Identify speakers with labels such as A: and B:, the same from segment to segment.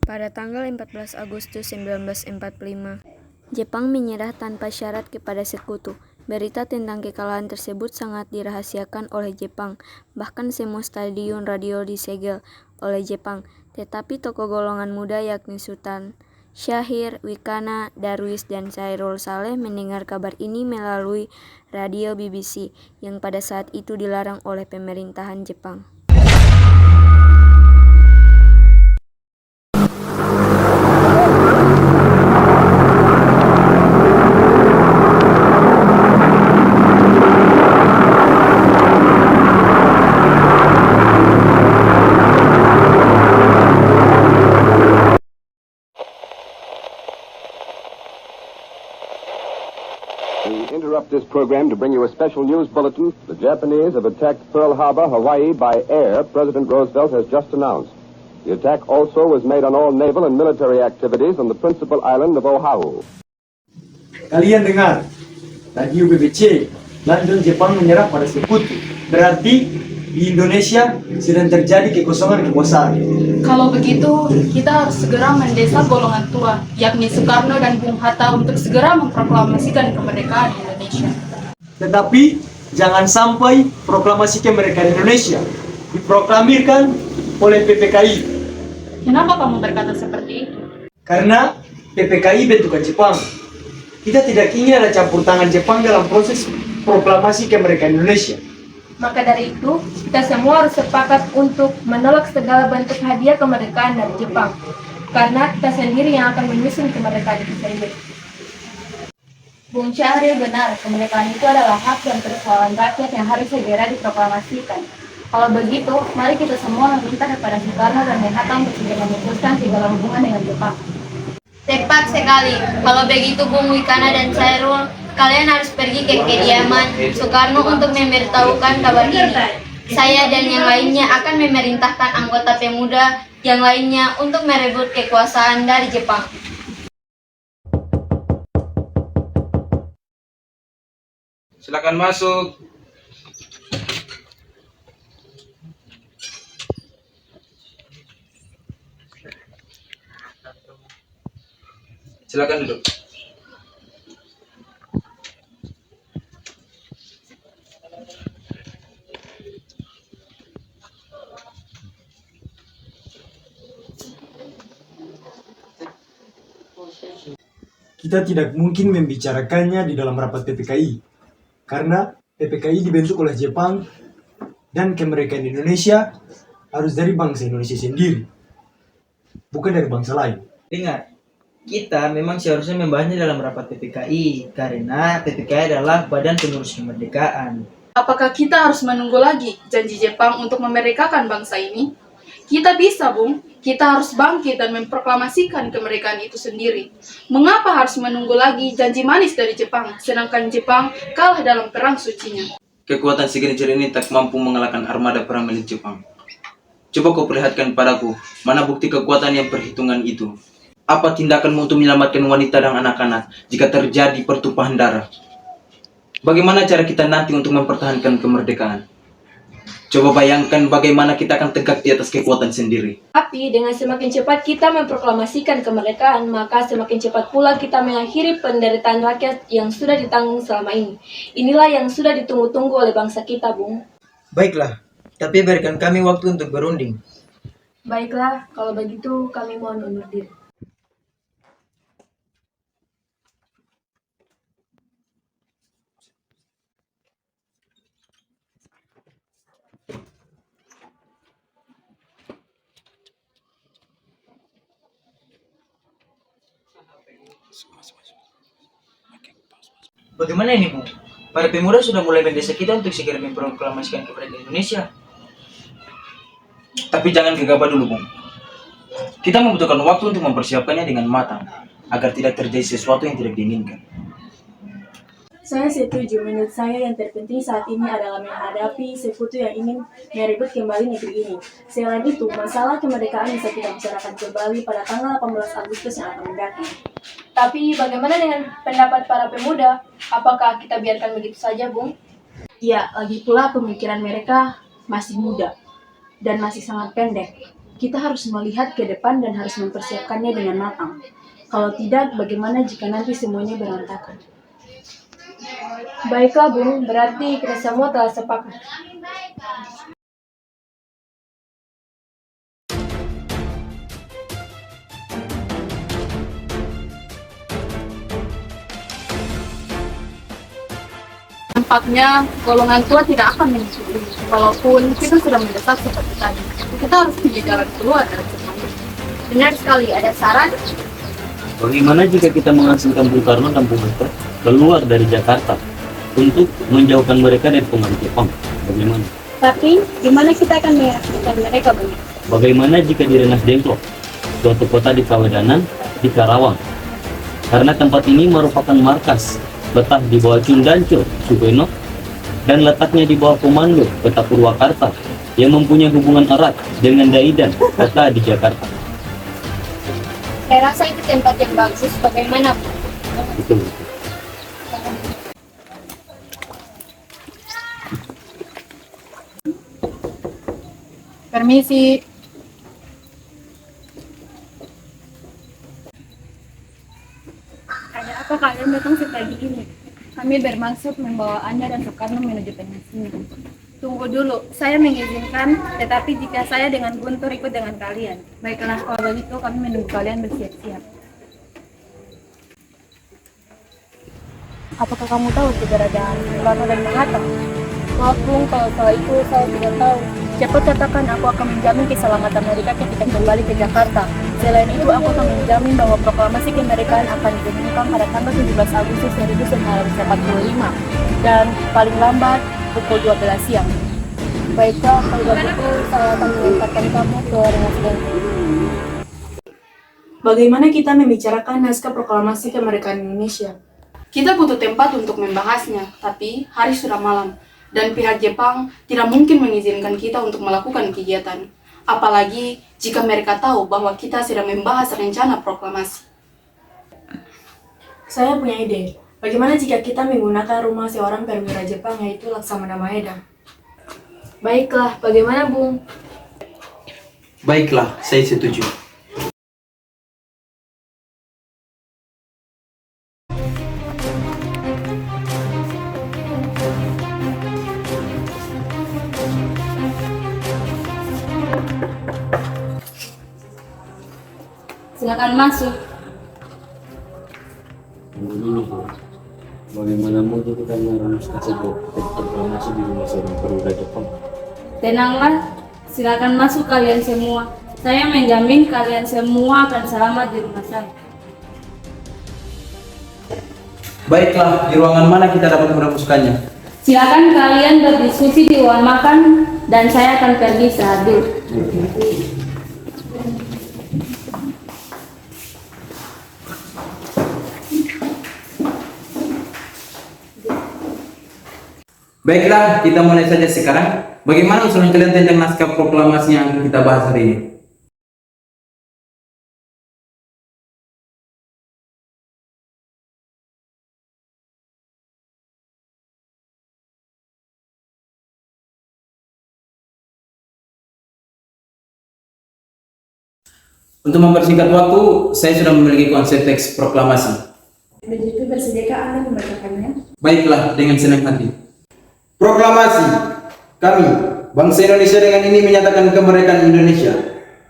A: Pada tanggal 14 Agustus 1945, Jepang menyerah tanpa syarat kepada sekutu. Berita tentang kekalahan tersebut sangat dirahasiakan oleh Jepang, bahkan semua stadion radio disegel oleh Jepang. Tetapi tokoh golongan muda yakni Sultan Syahrir, Wikana, Darwis, dan Chairul Saleh mendengar kabar ini melalui radio BBC yang pada saat itu dilarang oleh pemerintahan Jepang.
B: We interrupt this program to bring you a special news bulletin. The Japanese have attacked Pearl Harbor, Hawaii, by air, President Roosevelt has just announced. The attack also was made on all naval and military activities on the principal island of Oahu.
C: Kalian dengar, radio BBC, London Jepang menyerah pada sekutu. Berarti di Indonesia sedang terjadi kekosongan kekuasaan.
D: Kalau begitu, kita harus segera mendesak golongan tua, yakni Soekarno dan Bung Hatta untuk segera memproklamasikan kemerdekaan Indonesia.
C: Tetapi jangan sampai proklamasi kemerdekaan Indonesia diproklamirkan oleh PPKI.
D: Kenapa kamu berkata seperti itu?
C: Karena PPKI bentukan Jepang. Kita tidak ingin ada campur tangan Jepang dalam proses proklamasi kemerdekaan Indonesia.
E: Maka dari itu, kita semua harus sepakat untuk menolak segala bentuk hadiah kemerdekaan dari Jepang. Karena kita sendiri yang akan menyusun kemerdekaan itu sendiri. Bung Syahrir benar, kemerdekaan itu adalah hak dan persoalan rakyat yang harus segera diproklamasikan. Kalau begitu, mari kita semua meminta kepada Soekarno dan Bung Hatta untuk segera memutuskan segala hubungan dengan Jepang.
F: Tepat sekali. Kalau begitu Bung Wikana dan Chairul, kalian harus pergi ke kediaman Soekarno untuk memberitahukan kabar ini. Saya dan yang lainnya akan memerintahkan anggota pemuda yang lainnya untuk merebut kekuasaan dari Jepang.
G: Silakan masuk. Silakan duduk.
C: Kita tidak mungkin membicarakannya di dalam rapat PPKI. Karena PPKI dibentuk oleh Jepang dan kemerdekaan Indonesia harus dari bangsa Indonesia sendiri, bukan dari bangsa lain.
H: Dengar, kita memang seharusnya membahasnya dalam rapat PPKI karena PPKI adalah badan pengurus kemerdekaan.
D: Apakah kita harus menunggu lagi janji Jepang untuk memerdekakan bangsa ini? Kita bisa, Bung. Kita harus bangkit dan memproklamasikan kemerdekaan itu sendiri. Mengapa harus menunggu lagi janji manis dari Jepang, sedangkan Jepang kalah dalam perang sucinya?
G: Kekuatan signature ini tak mampu mengalahkan armada perang milik Jepang. Coba kau perlihatkan padaku, mana bukti kekuatan yang perhitungan itu? Apa tindakanmu untuk menyelamatkan wanita dan anak-anak jika terjadi pertumpahan darah? Bagaimana cara kita nanti untuk mempertahankan kemerdekaan? Coba bayangkan bagaimana kita akan tegak di atas kekuatan sendiri.
E: Tapi dengan semakin cepat kita memproklamasikan kemerdekaan, maka semakin cepat pula kita mengakhiri penderitaan rakyat yang sudah ditanggung selama ini. Inilah yang sudah ditunggu-tunggu oleh bangsa kita, Bung.
H: Baiklah, tapi berikan kami waktu untuk berunding.
E: Baiklah, kalau begitu kami mohon undur diri.
H: Bagaimana ini, Bung? Para pemuda sudah mulai mendesak kita untuk segera memproklamasikan kemerdekaan Indonesia.
G: Tapi jangan gegabah dulu, Bung. Kita membutuhkan waktu untuk mempersiapkannya dengan matang, agar tidak terjadi sesuatu yang tidak diinginkan.
E: Saya setuju. Menurut saya yang terpenting saat ini adalah menghadapi sekutu yang ingin merebut kembali negeri ini. Selain itu, masalah kemerdekaan bisa kita bicarakan kembali pada tanggal 18 Agustus yang akan mendatang.
F: Tapi bagaimana dengan pendapat para pemuda? Apakah kita biarkan begitu saja, Bung?
E: Ya, lagi pula pemikiran mereka masih muda dan masih sangat pendek.
D: Kita harus melihat ke depan dan harus mempersiapkannya dengan matang. Kalau tidak, bagaimana jika nanti semuanya berantakan?
E: Baiklah Bung, berarti kita semua telah sepakat.
D: Nampaknya golongan tua tidak akan menyetujui, walaupun kita sudah mendesak seperti tadi. Kita harus punya jalan keluar dari semua ini.
F: Benar sekali, ada saran?
I: Bagaimana jika kita menghasilkan Bung Karno dan Bung Hatta keluar dari Jakarta untuk menjauhkan mereka dari pengaruh Jepang? Bagaimana?
E: Tapi, gimana kita akan meyakinkan mereka, Bung?
I: Bagaimana jika di Rengas Dengklok, suatu kota di Kawedanan, di Karawang? Karena tempat ini merupakan markas, letak di bawah Cundanco, Sugono, dan letaknya di bawah komando Kota Purwakarta yang mempunyai hubungan erat dengan Daidan, kota di Jakarta.
F: Saya rasa itu tempat yang bagus, bagaimana Bu?
I: Betul.
D: Permisi.
E: Ada apa kalian datang sepagi ini? Kami bermaksud membawa Anda dan Soekarno menuju pensiun. Tunggu dulu, saya mengizinkan, tetapi jika saya dengan Guntur ikut dengan kalian. Baiklah, kalau begitu kami menunggu kalian bersiap-siap. Apakah kamu tahu keberadaan Soekarno dan Bung Hatta? Maaf Bung, kalau soal itu saya tidak tahu. Cepat katakan, aku akan menjamin keselamatan mereka ketika kembali ke Jakarta. Selain itu, aku akan menjamin bahwa proklamasi kemerdekaan akan diumumkan pada tanggal 17 Agustus 1945 dan paling lambat pukul 12 siang. Baiklah, kalau begitu saya akan mengantarkan kamu ke Rengas Dengklok.
D: Bagaimana kita membicarakan naskah proklamasi kemerdekaan Indonesia? Kita butuh tempat untuk membahasnya, tapi hari sudah malam, dan pihak Jepang tidak mungkin mengizinkan kita untuk melakukan kegiatan. Apalagi jika mereka tahu bahwa kita sedang membahas rencana proklamasi.
E: Saya punya ide. Bagaimana jika kita menggunakan rumah seorang perwira Jepang yaitu Laksamana Maeda?
A: Baiklah, bagaimana Bung?
G: Baiklah, saya setuju.
A: Silakan masuk.
I: Bagaimana mungkin kita merumuskan sebuah proklamasi di rumah seorang perwira Jepang?
A: Tenanglah, silakan masuk kalian semua. Saya menjamin kalian semua akan selamat di rumah saya.
G: Baiklah, di ruangan mana kita dapat merumuskannya?
A: Silakan kalian berdiskusi di ruang makan dan saya akan pergi saat dulu.
G: Baiklah, kita mulai saja sekarang. Bagaimana usulan kalian tentang naskah proklamasi yang kita bahas hari ini? Untuk mempersingkat waktu, saya sudah memiliki konsep teks proklamasi.
E: Begitu bersedia Anda membacakannya?
G: Baiklah, dengan senang hati. Proklamasi. Kami, bangsa Indonesia dengan ini menyatakan kemerdekaan Indonesia.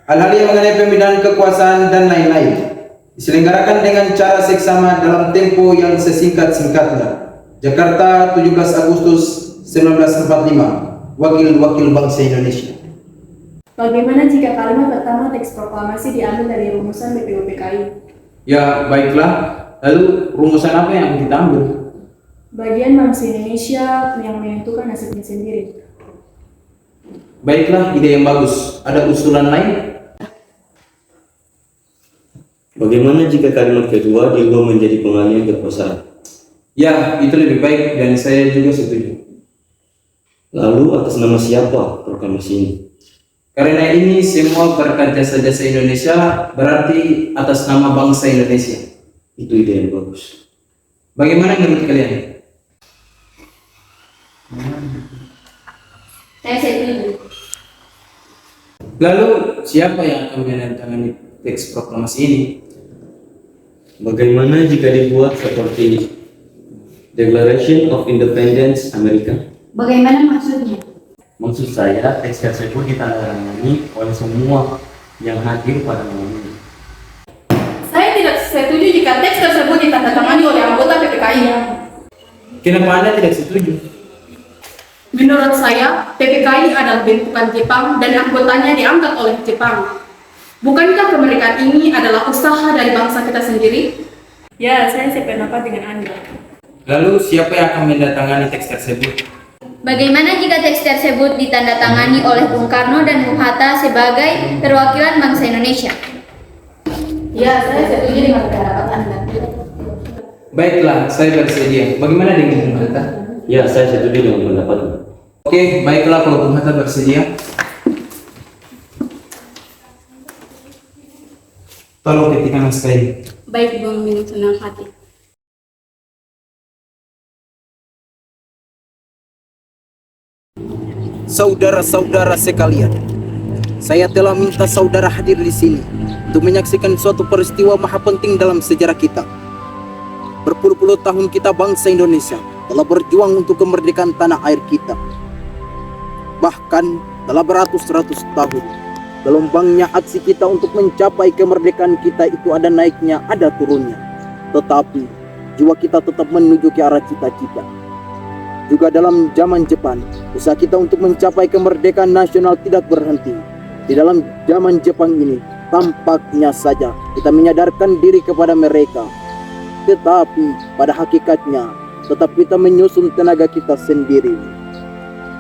G: Hal-hal yang mengenai pemindahan kekuasaan dan lain-lain diselenggarakan dengan cara seksama dalam tempo yang sesingkat-singkatnya. Jakarta, 17 Agustus 1945. Wakil-wakil bangsa Indonesia.
E: Bagaimana jika kalimat pertama teks proklamasi diambil dari rumusan BPUPKI?
G: Ya, baiklah. Lalu rumusan apa yang kita ambil?
E: Bagian bangsa Indonesia yang menentukan nasibnya sendiri.
G: Baiklah, ide yang bagus. Ada usulan lain?
I: Bagaimana jika kalimat kedua diubah menjadi pengalihan kekuasaan?
G: Ya, itu lebih baik dan saya juga setuju.
I: Lalu atas nama siapa proklamasi ini?
G: Karena ini semua berkat jasa-jasa Indonesia, berarti atas nama bangsa Indonesia.
I: Itu ide yang bagus.
G: Bagaimana menurut kalian?
A: Saya setuju.
G: Lalu siapa yang akan menandatangani teks proklamasi ini?
I: Bagaimana jika dibuat seperti Declaration of Independence Amerika?
F: Bagaimana maksudnya?
I: Maksud saya, teks tersebut ditandatangani oleh semua yang hadir pada malam ini.
D: Saya tidak setuju jika teks tersebut ditandatangani oleh anggota PPKI.
G: Kenapa Anda tidak setuju?
D: Menurut saya, PPKI adalah bentukan Jepang dan anggotanya diangkat oleh Jepang. Bukankah kemerdekaan ini adalah usaha dari bangsa kita sendiri?
E: Ya, saya sependapat dengan Anda.
G: Lalu siapa yang akan menandatangani teks tersebut?
F: Bagaimana jika teks tersebut ditandatangani oleh Bung Karno dan Bung Hatta sebagai perwakilan bangsa Indonesia?
D: Ya, saya setuju dengan pendapat Anda.
G: Baiklah, saya bersedia. Bagaimana dengan Bung Hatta?
I: Ya, saya setuju dengan pendapatmu.
G: Oke, baiklah kalau Bung Hatta bersedia. Tolong ketikkan naskah ini.
D: Baik, Bung, dengan senang hati.
J: Saudara-saudara sekalian, saya telah minta saudara hadir di sini untuk menyaksikan suatu peristiwa maha penting dalam sejarah kita. Berpuluh-puluh tahun kita bangsa Indonesia telah berjuang untuk kemerdekaan tanah air kita. Bahkan dalam beratus-ratus tahun, gelombangnya aksi kita untuk mencapai kemerdekaan kita itu ada naiknya, ada turunnya. Tetapi jiwa kita tetap menuju ke arah cita-cita. Juga dalam zaman Jepang, usaha kita untuk mencapai kemerdekaan nasional tidak berhenti. Di dalam zaman Jepang ini, tampaknya saja kita menyadarkan diri kepada mereka. Tetapi pada hakikatnya, tetap kita menyusun tenaga kita sendiri.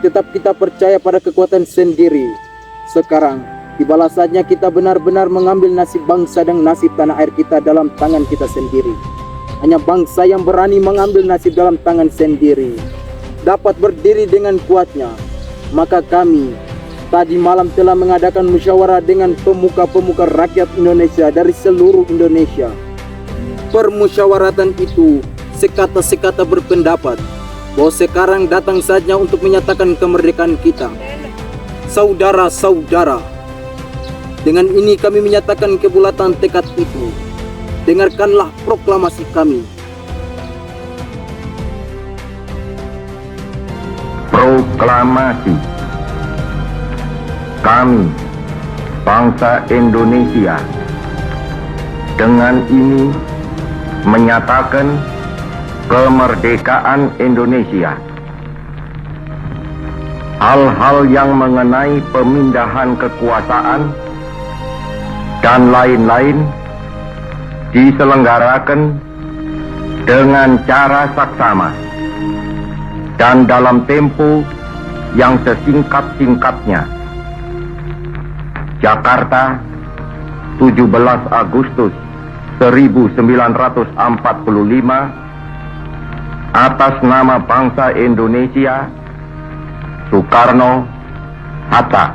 J: Tetap kita percaya pada kekuatan sendiri. Sekarang, tibalah saatnya kita benar-benar mengambil nasib bangsa dan nasib tanah air kita dalam tangan kita sendiri. Hanya bangsa yang berani mengambil nasib dalam tangan sendiri dapat berdiri dengan kuatnya. Maka kami tadi malam telah mengadakan musyawarah dengan pemuka-pemuka rakyat Indonesia dari seluruh Indonesia. Permusyawaratan itu sekata-sekata berpendapat bahwa sekarang datang saatnya untuk menyatakan kemerdekaan kita. Saudara-saudara, dengan ini kami menyatakan kebulatan tekad itu. Dengarkanlah proklamasi kami.
B: Proklamasi. Kami, bangsa Indonesia, dengan ini menyatakan kemerdekaan Indonesia. Hal-hal yang mengenai pemindahan kekuasaan dan lain-lain diselenggarakan dengan cara saksama dan dalam tempo yang sesingkat-singkatnya. Jakarta, 17 Agustus 1945, atas nama bangsa Indonesia, Soekarno, Hatta.